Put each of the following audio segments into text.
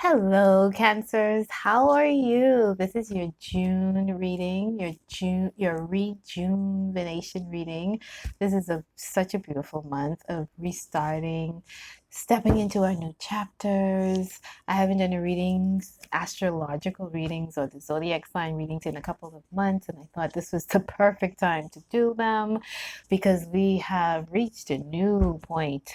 Hello, Cancers. How are you? This is your June reading, your rejuvenation reading. This is such a beautiful month of restarting, stepping into our new chapters. I haven't done astrological readings or the zodiac sign readings in a couple of months, and I thought this was the perfect time to do them because we have reached a new point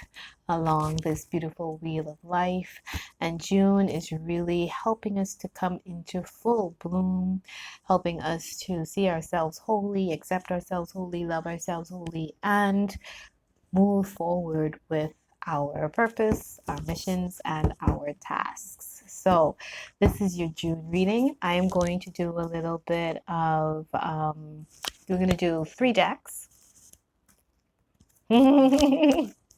along this beautiful wheel of life. And June is really helping us to come into full bloom, helping us to see ourselves wholly, accept ourselves wholly, love ourselves wholly, and move forward with our purpose, our missions, and our tasks. So, this is your June reading. I am going to do a little bit of, we're going to do 3 decks.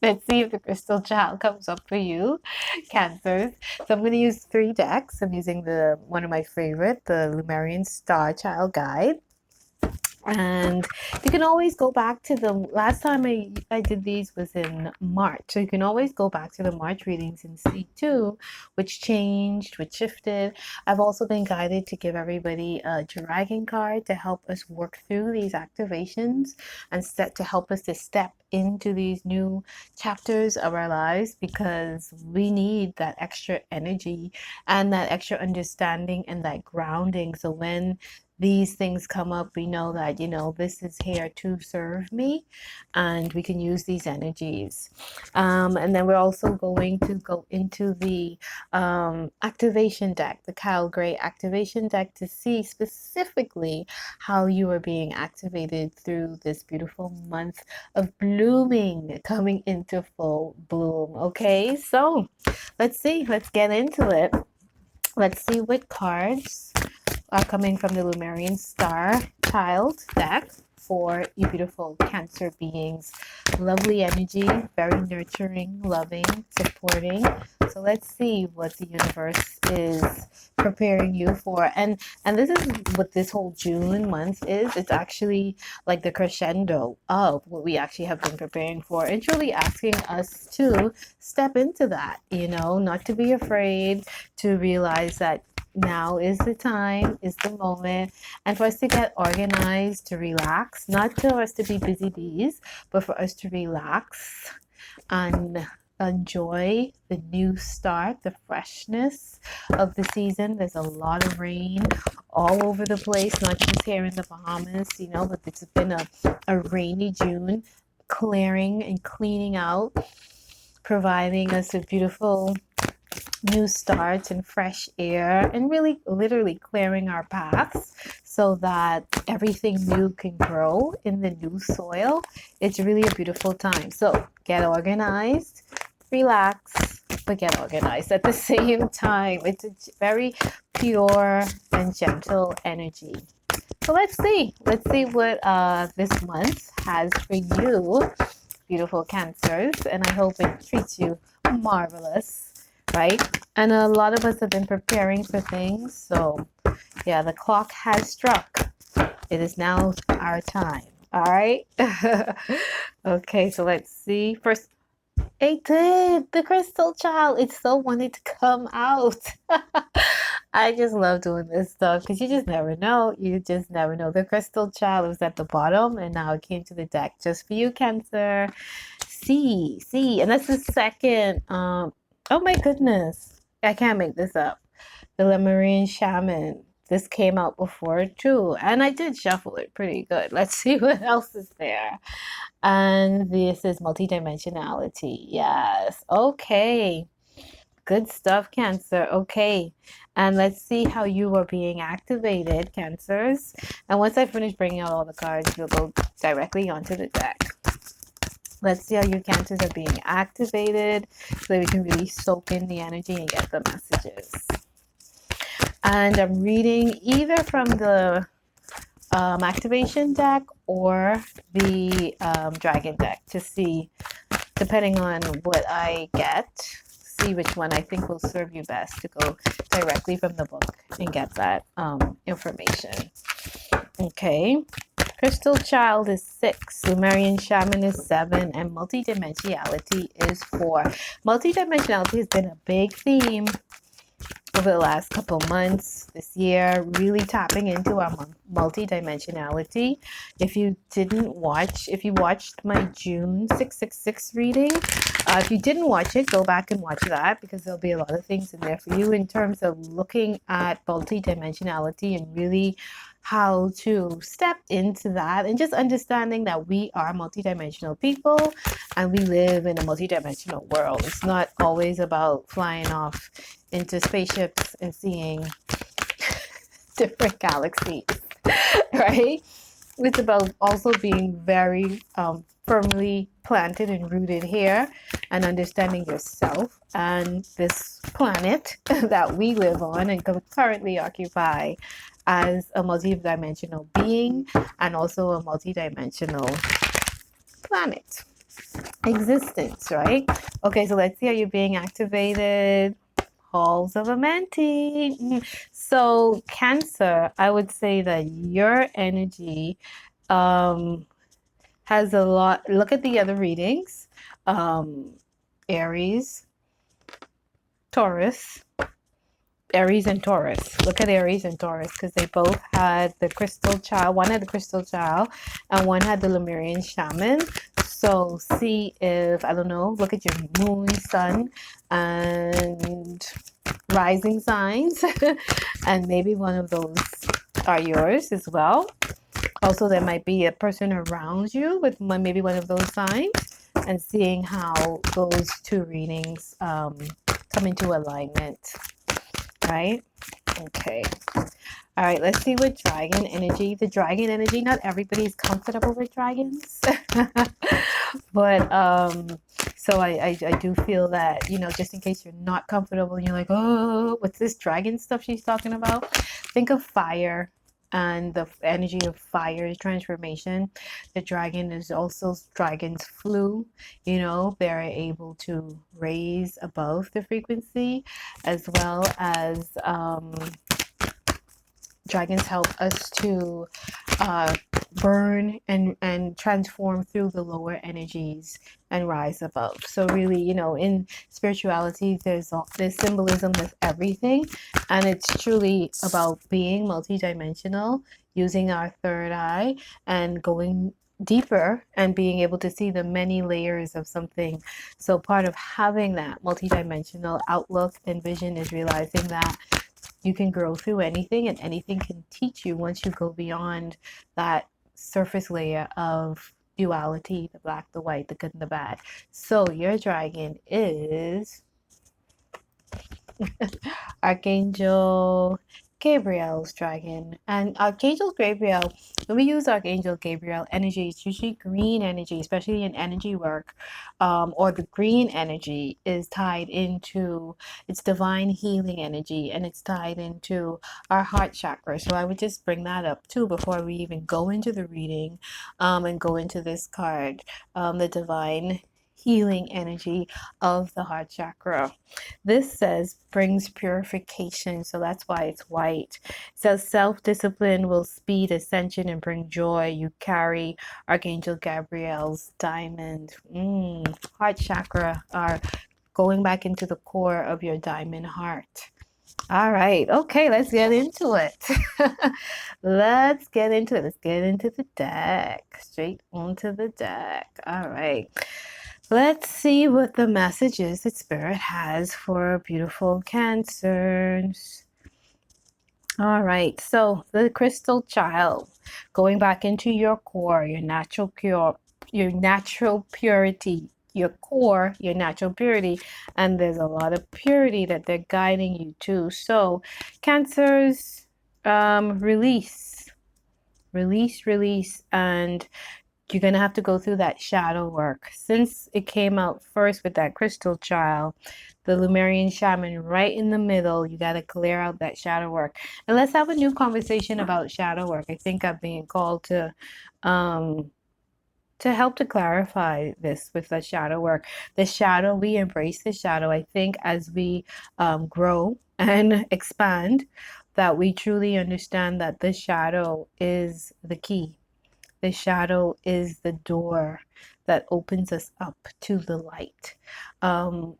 Let's see if the crystal child comes up for you, Cancers. So I'm going to use 3 decks. I'm using the one of my favorite, the Lumerian Star Child Guide. And you can always go back to the last time I did these was in March. So you can always go back to the March readings and see too, which changed, which shifted. I've also been guided to give everybody a dragon card to help us work through these activations and to help us to step into these new chapters of our lives because we need that extra energy and that extra understanding and that grounding. So when these things come up, we know that, this is here to serve me and we can use these energies. And then we're also going to go into the activation deck, the Kyle Gray activation deck, to see specifically how you are being activated through this beautiful month of blooming, coming into full bloom. Okay, so let's get into it. Let's see what cards are coming from the Lumerian Star Child deck for you beautiful Cancer beings. Lovely energy, very nurturing, loving, supporting. So let's see what the universe is preparing you for. And this is what this whole June month is. It's actually like the crescendo of what we actually have been preparing for. It's really asking us to step into that, not to be afraid, to realize that now is the time, is the moment, and for us to get organized, to relax, not for us to be busy bees, but for us to relax and enjoy the new start, the freshness of the season. There's a lot of rain all over the place, not just here in the Bahamas, but it's been a rainy June, clearing and cleaning out, providing us with beautiful new starts and fresh air and really literally clearing our paths so that everything new can grow in the new soil. It's really a beautiful time. So get organized, relax, but get organized at the same time. It's a very pure and gentle energy. So let's see what this month has for you, beautiful Cancers, and I hope it treats you marvelous. Right? And a lot of us have been preparing for things. So, yeah, the clock has struck. It is now our time. All right. Okay, so let's see. First, it did. The crystal child. It so wanted to come out. I just love doing this stuff because you just never know. You just never know. The crystal child was at the bottom and now it came to the deck just for you, Cancer. See. And that's the second oh my goodness. I can't make this up. The Lemurian Shaman. This came out before too. And I did shuffle it pretty good. Let's see what else is there. And this is multidimensionality. Yes. Okay. Good stuff, Cancer. Okay. And let's see how you are being activated, Cancers. And once I finish bringing out all the cards, we'll go directly onto the deck. Let's see how your Cancers are being activated so that we can really soak in the energy and get the messages. And I'm reading either from the activation deck or the dragon deck to see, depending on what I get, see which one I think will serve you best to go directly from the book and get that information. Okay. Crystal Child is 6, Sumerian Shaman is 7, and multidimensionality is 4. Multidimensionality has been a big theme over the last couple months this year, really tapping into our multidimensionality. If you watched my June 666 reading, if you didn't watch it, go back and watch that, because there'll be a lot of things in there for you in terms of looking at multidimensionality and really how to step into that, and just understanding that we are multidimensional people and we live in a multidimensional world. It's not always about flying off into spaceships and seeing different galaxies, right? It's about also being very firmly planted and rooted here, and understanding yourself and this planet that we live on and currently occupy as a multidimensional being, and also a multidimensional planet existence, right? Okay, so let's see how you're being activated. Halls of Amenti. So Cancer, I would say that your energy has a lot. Look at the other readings. Aries, Taurus, Aries and Taurus. Look at Aries and Taurus, because they both had the crystal child. One had the crystal child and one had the Lemurian shaman. So see if, I don't know, look at your moon, sun, and rising signs. And maybe one of those are yours as well. Also, there might be a person around you with maybe one of those signs, and seeing how those two readings come into alignment. Right? Okay. All right, let's see what dragon energy. The dragon energy, not everybody's comfortable with dragons. But so I do feel that, just in case you're not comfortable and you're like, oh, what's this dragon stuff she's talking about? Think of fire and the energy of fire transformation. The dragon is also dragon's flu. They're able to raise above the frequency, as well as dragons help us to burn and transform through the lower energies and rise above. So really, in spirituality, there's symbolism with everything, and it's truly about being multidimensional, using our third eye and going deeper and being able to see the many layers of something. So part of having that multidimensional outlook and vision is realizing that you can grow through anything, and anything can teach you once you go beyond that surface layer of duality, the black, the white, the good and the bad. So your dragon is Archangel Gabriel's dragon. And Archangel Gabriel, when we use Archangel Gabriel energy, it's usually green energy, especially in energy work, or the green energy is tied into its divine healing energy, and it's tied into our heart chakra. So I would just bring that up too before we even go into the reading, and go into this card, the divine healing energy of the heart chakra. This says brings purification, so that's why it's white. It says self-discipline will speed ascension and bring joy. You carry Archangel Gabriel's diamond. Heart chakra are going back into the core of your diamond heart. All right. Okay, let's get into it. Let's get into it. Let's get into the deck. Straight onto the deck. All right. Let's see what the message is that Spirit has for beautiful Cancers. All right, so the crystal child, going back into your core, your natural purity, your core, your natural purity, and there's a lot of purity that they're guiding you to. So Cancers, release, and you're going to have to go through that shadow work. Since it came out first with that crystal child, the Lemurian shaman right in the middle, you got to clear out that shadow work. And let's have a new conversation about shadow work. I think I'm being called to help to clarify this with the shadow work. The shadow, we embrace the shadow. I think as we grow and expand, that we truly understand that the shadow is the key. The shadow is the door that opens us up to the light.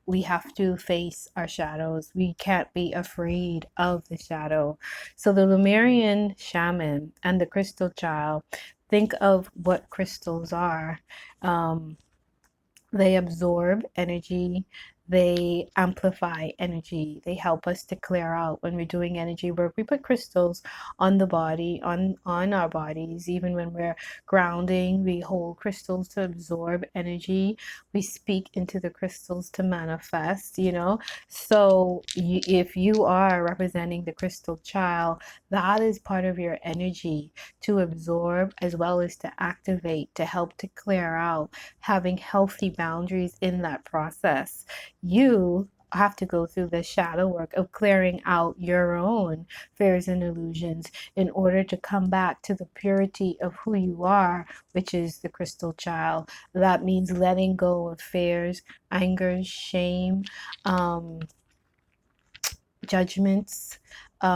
We have to face our shadows. We can't be afraid of the shadow. So the Lemurian shaman and the crystal child, think of what crystals are. Um, they absorb energy, they amplify energy, they help us to clear out when we're doing energy work. We put crystals on the body, on our bodies, even when we're grounding, we hold crystals to absorb energy. We speak into the crystals to manifest, you know. So if you are representing the crystal child, that is part of your energy to absorb as well as to activate, to help to clear out, having healthy boundaries in that process. You have to go through the shadow work of clearing out your own fears and illusions in order to come back to the purity of who you are, which is the crystal child. That means letting go of fears, anger, shame, judgments,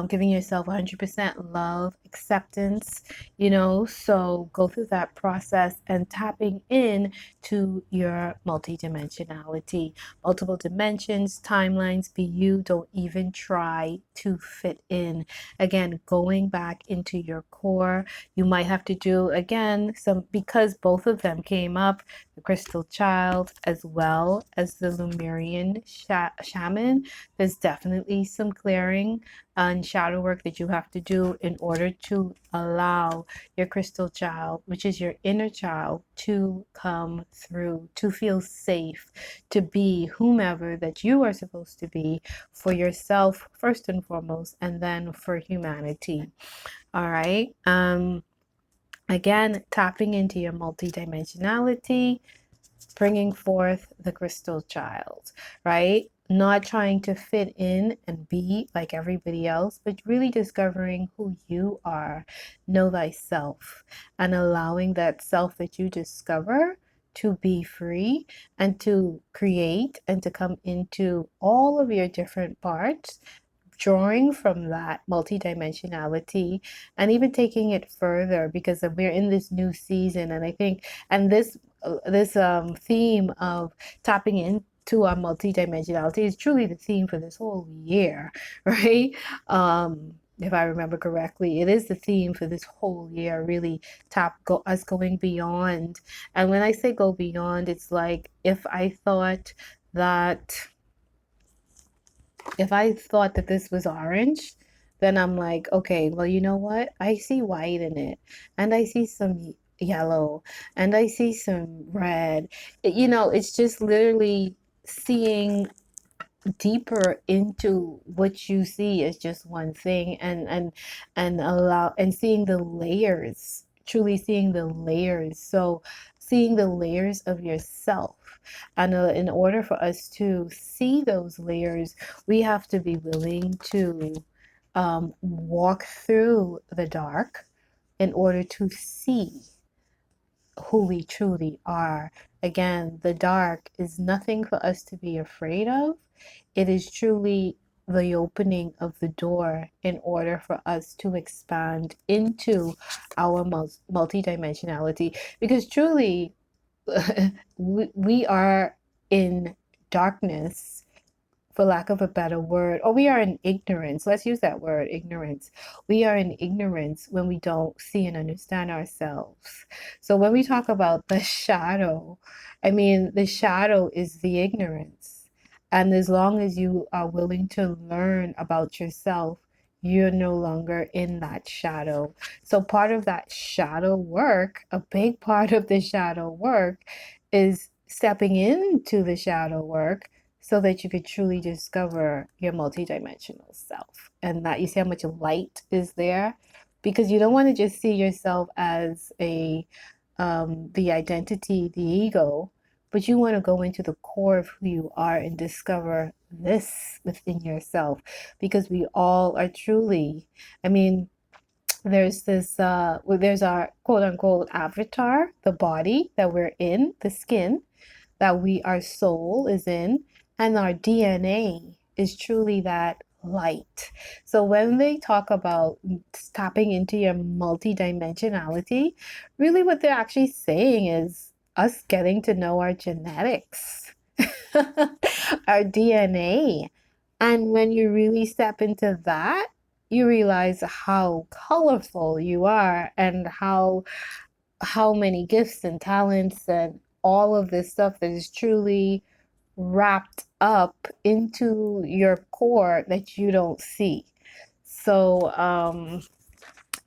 giving yourself 100% love, acceptance, you know. So go through that process and tapping in to your multidimensionality, multiple dimensions, timelines. Be you. Don't even try to fit in. Again, going back into your core. You might have to do again some, because both of them came up, the crystal child as well as the Lemurian shaman. There's definitely some clearing and shadow work that you have to do in order to allow your crystal child, which is your inner child, to come through, to feel safe, to be whomever that you are supposed to be for yourself first and foremost, and then for humanity. All right. Again, tapping into your multidimensionality, bringing forth the crystal child, right? Not trying to fit in and be like everybody else, but really discovering who you are. Know thyself, and allowing that self that you discover to be free and to create and to come into all of your different parts, drawing from that multidimensionality and even taking it further, because we're in this new season. And I think, and this theme of tapping into our multidimensionality is truly the theme for this whole year, right? If I remember correctly, it is the theme for this whole year, really us going beyond. And when I say go beyond, it's like that if I thought that this was orange, then I'm like, okay, well, you know what? I see white in it, and I see some yellow, and I see some red. You know, it's just literally seeing deeper into what you see as just one thing, and allow and seeing the layers, truly seeing the layers. So seeing the layers of yourself, and in order for us to see those layers, we have to be willing to walk through the dark in order to see who we truly are. Again, the dark is nothing for us to be afraid of. It is truly the opening of the door in order for us to expand into our multidimensionality. Because truly, we are in darkness, for lack of a better word, or we are in ignorance. Let's use that word, ignorance. We are in ignorance when we don't see and understand ourselves. So when we talk about the shadow, I mean, the shadow is the ignorance. And as long as you are willing to learn about yourself, you're no longer in that shadow. So part of that shadow work, a big part of the shadow work, is stepping into the shadow work so that you could truly discover your multidimensional self, and that you see how much light is there, because you don't want to just see yourself as the identity, the ego, but you want to go into the core of who you are and discover this within yourself, because we all are truly, I mean, there's our quote unquote avatar, the body that we're in, the skin our soul is in, and our DNA is truly that light. So when they talk about tapping into your multidimensionality, really what they're actually saying is us getting to know our genetics, our DNA. And when you really step into that, you realize how colorful you are and how many gifts and talents and all of this stuff that is truly wrapped up into your core that you don't see. So,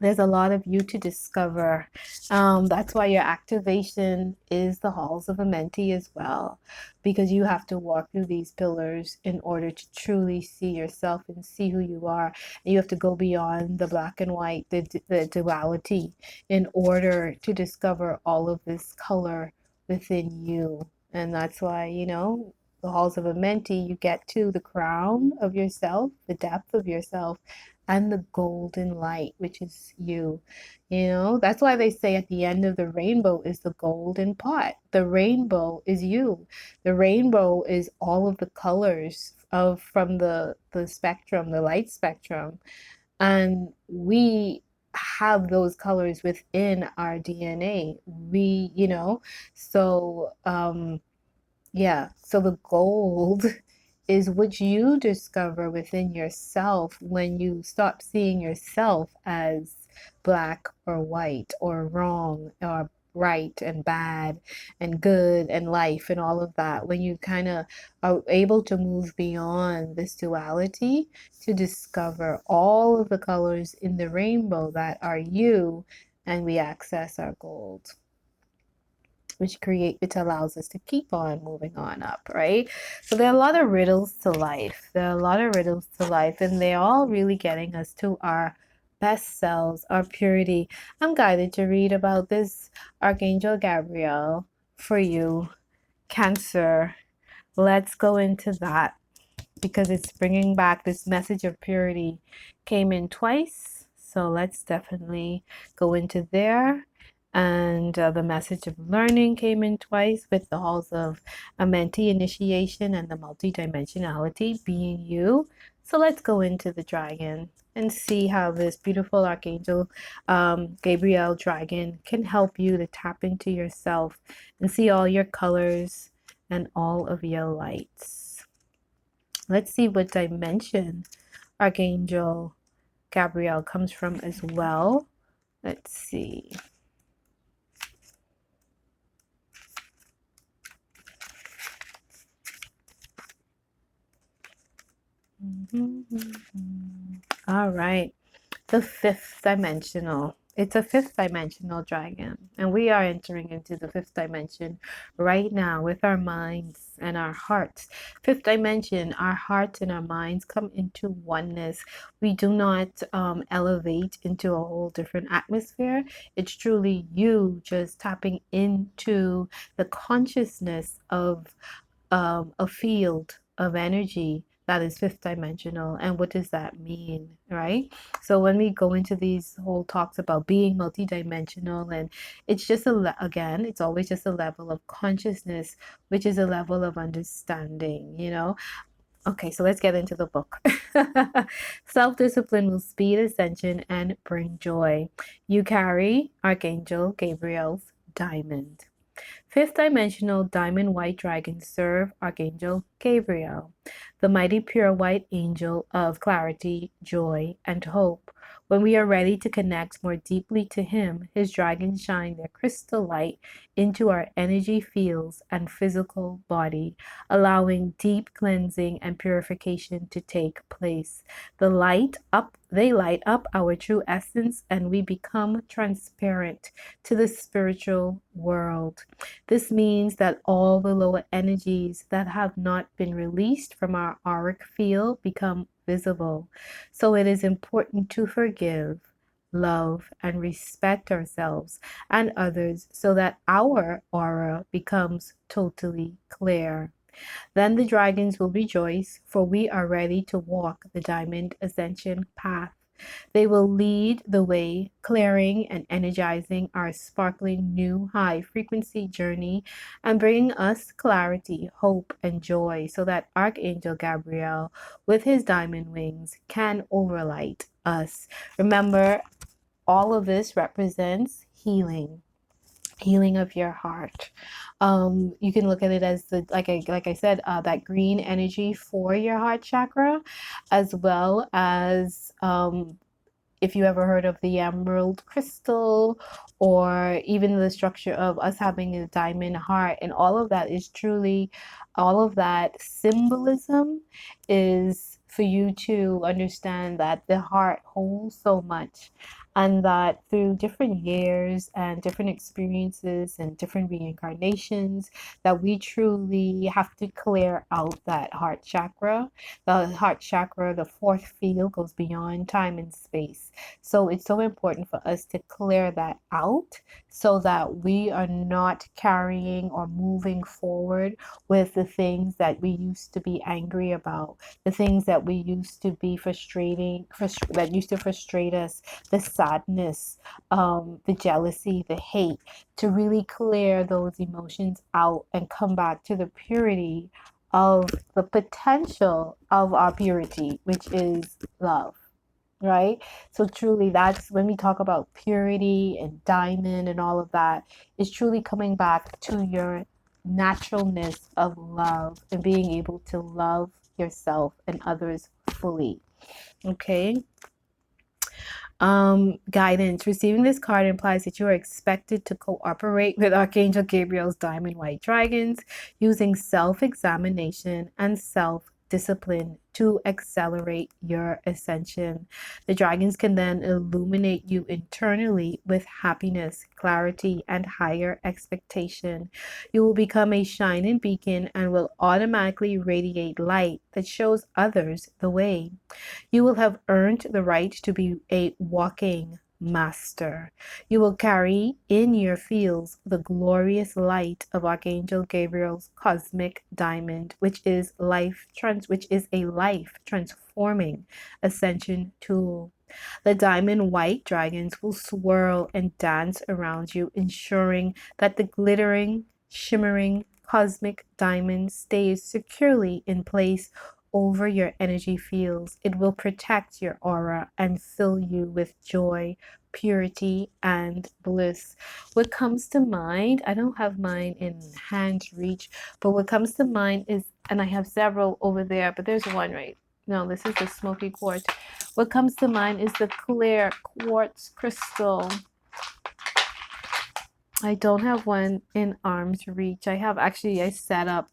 there's a lot of you to discover. That's why your activation is the halls of Amenti as well, because you have to walk through these pillars in order to truly see yourself and see who you are. And you have to go beyond the black and white, the duality, in order to discover all of this color within you. And that's why, the halls of Amenti, you get to the crown of yourself, the depth of yourself, and the golden light, which is you. That's why they say at the end of the rainbow is the golden pot. The rainbow is you. The rainbow is all of the colors of from the spectrum, the light spectrum. And we have those colors within our DNA. So yeah, so the gold is what you discover within yourself when you stop seeing yourself as black or white or wrong or right and bad and good and life and all of that. When you kind of are able to move beyond this duality to discover all of the colors in the rainbow that are you, and we access our gold, which allows us to keep on moving on up, right? So there are a lot of riddles to life. There are a lot of riddles to life, and they're all really getting us to our best selves, our purity. I'm guided to read about this Archangel Gabriel for you, Cancer. Let's go into that because it's bringing back this message of purity. Came in twice, so let's definitely go into there. And the message of learning came in twice with the halls of Amenti initiation and the multidimensionality being you. So let's go into the dragon and see how this beautiful archangel Gabriel dragon can help you to tap into yourself and see all your colors and all of your lights. Let's see what dimension Archangel Gabriel comes from as well. Let's see. All right. The fifth dimensional. It's a fifth dimensional dragon, and we are entering into the fifth dimension right now with our minds and our hearts. Fifth dimension, our hearts and our minds come into oneness. We do not elevate into a whole different atmosphere. It's truly you just tapping into the consciousness of a field of energy that is fifth dimensional. And what does that mean, right? So when we go into these whole talks about being multidimensional, and it's just again, it's always just a level of consciousness, which is a level of understanding. Okay, so let's get into the book. Self-discipline will speed ascension and bring joy. You carry Archangel Gabriel's diamond. Fifth dimensional diamond white dragons serve Archangel Gabriel, the mighty pure white angel of clarity, joy, and hope. When we are ready to connect more deeply to him, his dragons shine their crystal light into our energy fields and physical body, allowing deep cleansing and purification to take place. They light up our true essence, and we become transparent to the spiritual world. This means that all the lower energies that have not been released from our auric field become visible. So it is important to forgive, love, and respect ourselves and others so that our aura becomes totally clear. Then the dragons will rejoice, for we are ready to walk the diamond ascension path. They will lead the way, clearing and energizing our sparkling new high frequency journey and bringing us clarity, hope, and joy so that Archangel Gabriel, with his diamond wings, can overlight us. Remember, all of this represents healing of your heart. You can look at it as the like I said, that green energy for your heart chakra, as well as if you ever heard of the emerald crystal, or even the structure of us having a diamond heart, and all of that is truly, all of that symbolism is for you to understand that the heart holds so much, and that through different years and different experiences and different reincarnations, that we truly have to clear out that heart chakra. The heart chakra, the fourth field, goes beyond time and space. So it's so important for us to clear that out so that we are not carrying or moving forward with the things that we used to be angry about, the things that we used to be that used to frustrate us, the sadness, the jealousy, the hate, to really clear those emotions out and come back to the purity of the potential of our purity, which is love, right? So truly, that's when we talk about purity and diamond and all of that, is truly coming back to your naturalness of love and being able to love yourself and others fully. Okay. Guidance. Receiving this card implies that you are expected to cooperate with Archangel Gabriel's diamond white dragons using self-examination and self-discipline to accelerate your ascension. The dragons can then illuminate you internally with happiness, clarity, and higher expectation. You will become a shining beacon and will automatically radiate light that shows others the way. You will have earned the right to be a walking master. You will carry in your fields the glorious light of Archangel Gabriel's cosmic diamond, which is a life transforming ascension tool. The diamond white dragons will swirl and dance around you, ensuring that the glittering, shimmering cosmic diamond stays securely in place over your energy fields. It will protect your aura and fill you with joy, purity, and bliss. What comes to mind, I don't have mine in hand reach, but what comes to mind is, and I have several over there, but there's one right. No, this is the smoky quartz. What comes to mind is the clear quartz crystal. I don't have one in arm's reach. I set up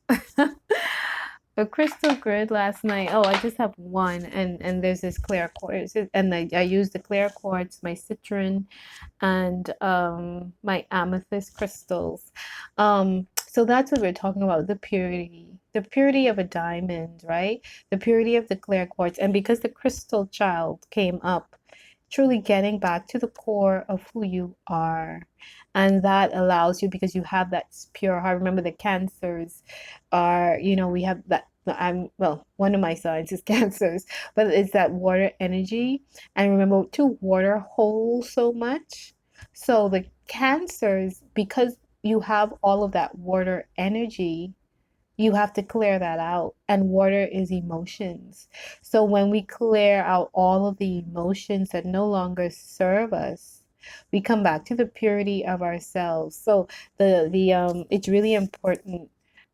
a crystal grid last night. Oh, I just have one, and there's this clear quartz, and I use the clear quartz, my citron, and my amethyst crystals. So that's what we're talking about, the purity of a diamond, right? The purity of the clear quartz. And because the crystal child came up, truly getting back to the core of who you are. And that allows you, because you have that pure heart. Remember, the cancers are, we have that. Well, one of my signs is cancers, but it's that water energy. And remember, to water holds so much. So the cancers, because you have all of that water energy, you have to clear that out. And water is emotions. So when we clear out all of the emotions that no longer serve us, we come back to the purity of ourselves. So the it's really important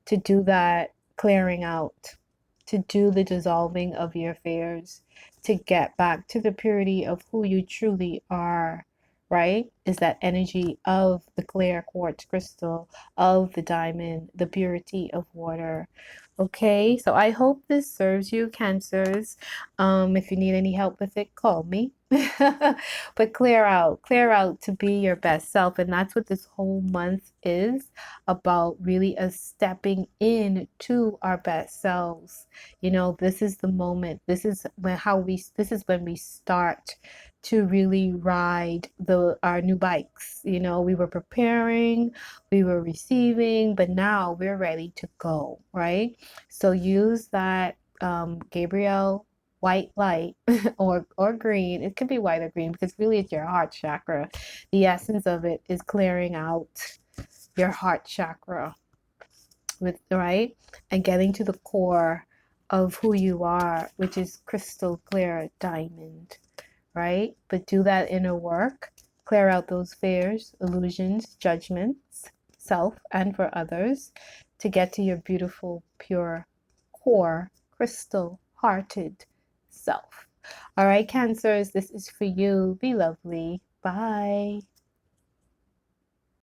to do that clearing out, to do the dissolving of your fears, to get back to the purity of who you truly are, right? Is that energy of the clear quartz crystal, of the diamond, the purity of water. Okay, so I hope this serves you, Cancers. If you need any help with it, call me. But clear out to be your best self. And that's what this whole month is about, really us stepping in to our best selves. This is the moment. This is when we start to really ride our new bikes. We were preparing, we were receiving, but now we're ready to go, right? So use that Gabriel white light or green. It could be white or green because really it's your heart chakra. The essence of it is clearing out your heart chakra with right and getting to the core of who you are, which is crystal clear diamond, right? But do that inner work, clear out those fears, illusions, judgments, self and for others, to get to your beautiful, pure, core, crystal hearted self. All right, Cancers, this is for you. Be lovely. Bye.